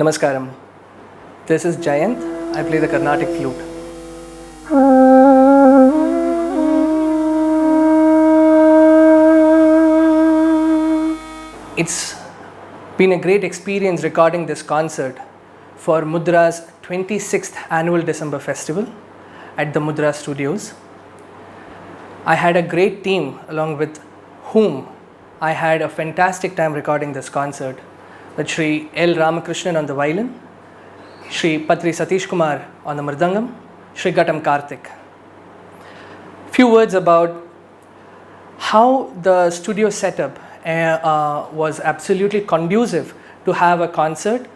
Namaskaram. This is Jayant. I play the Carnatic flute. It's been a great experience recording this concert for Mudra's 26th annual December festival at the Mudra Studios. I had a great team along with whom I had a fantastic time recording this concert with Shri L. Ramakrishnan on the violin, Shri Patri Satish Kumar on the mridangam, Shri Ghatam Karthik. Few words about how the studio setup was absolutely conducive to have a concert.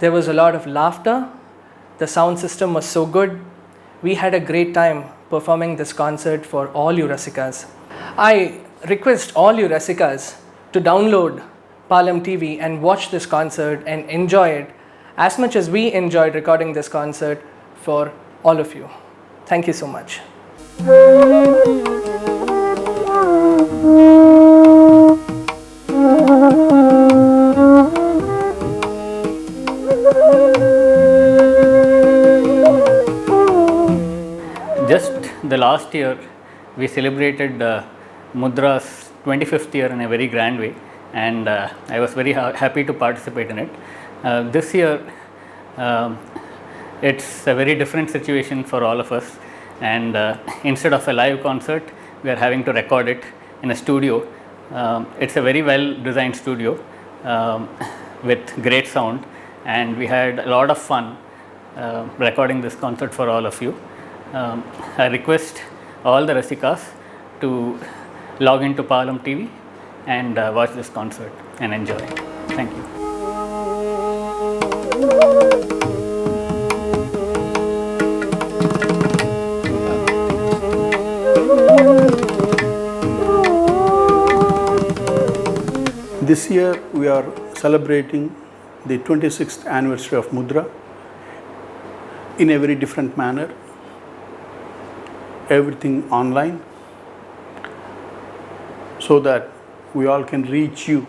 There was a lot of laughter. The sound system was so good. We had a great time performing this concert for all you Rasikas. I request all you Rasikas to download Palam TV and watch this concert and enjoy it as much as we enjoyed recording this concert for all of you. Thank you so much. Just the last year, we celebrated Mudra's 25th year in a very grand way, and I was very happy to participate in it. This year, it's a very different situation for all of us, and instead of a live concert, we are having to record it in a studio. It's a very well designed studio with great sound, and we had a lot of fun recording this concert for all of you. I request all the Rasikas to log into Palam TV and watch this concert and enjoy. Thank you. This year we are celebrating the 26th anniversary of Mudra in a very different manner. Everything online, so that we all can reach you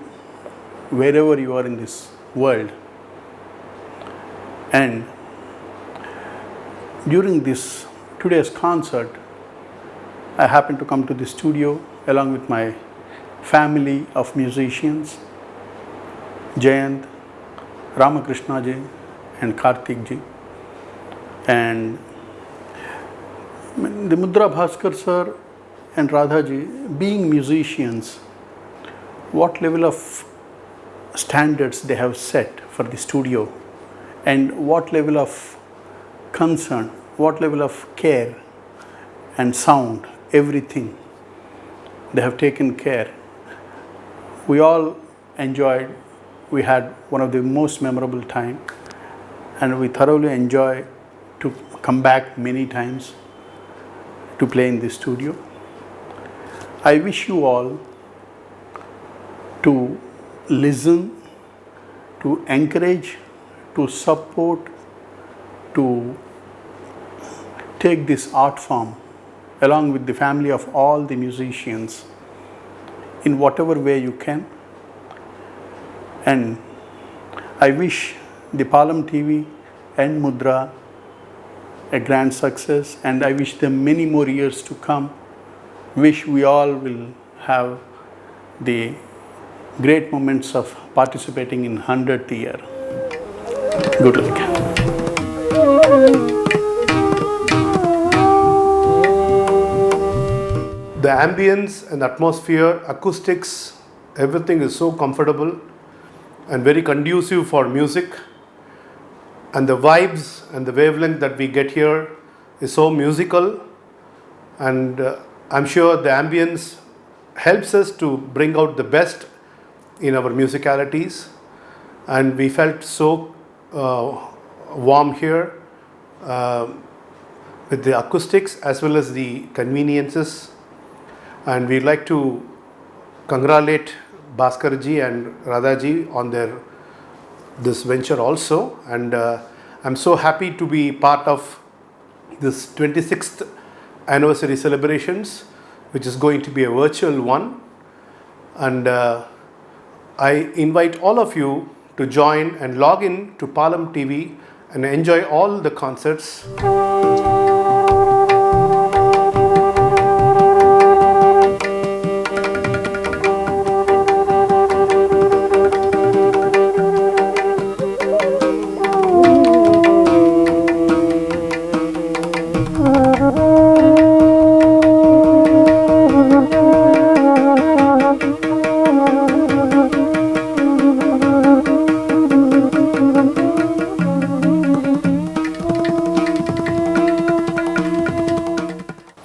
wherever you are in this world. And during this today's concert, I happened to come to the studio along with my family of musicians, Jayant, Ramakrishna ji and Karthik ji. And the Mudra Bhaskar sir and Radha ji, being musicians, what level of standards they have set for the studio, and what level of concern, what level of care and sound, everything they have taken care. We all enjoyed. We had one of the most memorable time, and we thoroughly enjoy to come back many times to play in the studio. I wish you all to listen, to encourage, to support, to take this art form along with the family of all the musicians in whatever way you can. And I wish the Palam TV and Mudra a grand success, and I wish them many more years to come. Wish we all will have the great moments of participating in 100th year. Good luck. The ambience and atmosphere, acoustics, everything is so comfortable and very conducive for music. And the vibes and the wavelength that we get here is so musical, and I'm sure the ambience helps us to bring out the best in our musicalities, and we felt so warm here with the acoustics as well as the conveniences. And we'd like to congratulate Bhaskar ji and Radha ji on this venture also, and I'm so happy to be part of this 26th anniversary celebrations, which is going to be a virtual one. And I invite all of you to join and log in to Palam TV and enjoy all the concerts.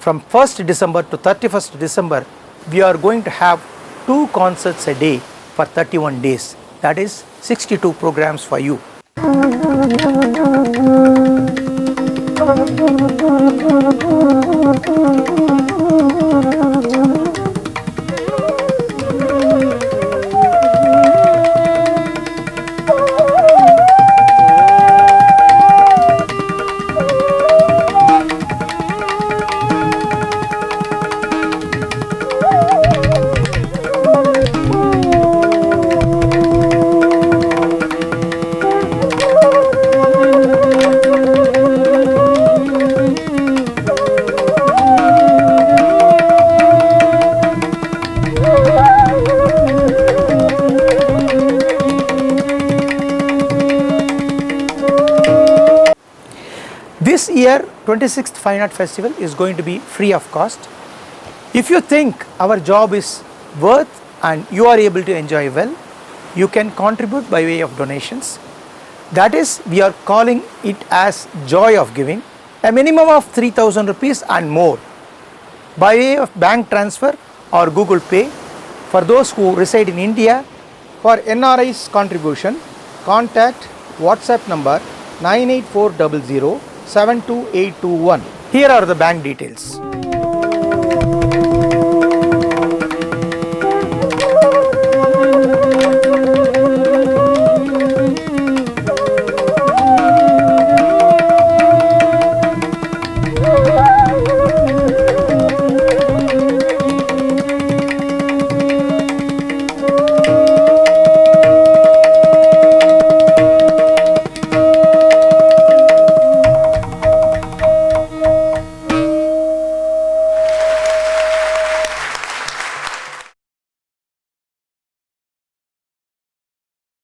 From 1st December to 31st December, we are going to have 2 concerts a day for 31 days. That is 62 programs for you. This year 26th Fine Art Festival is going to be free of cost. If you think our job is worth and you are able to enjoy well, you can contribute by way of donations. That is, we are calling it as joy of giving, a minimum of 3,000 rupees and more by way of bank transfer or Google Pay. For those who reside in India, for NRI's contribution, contact WhatsApp number 98400 72821. Here are the bank details.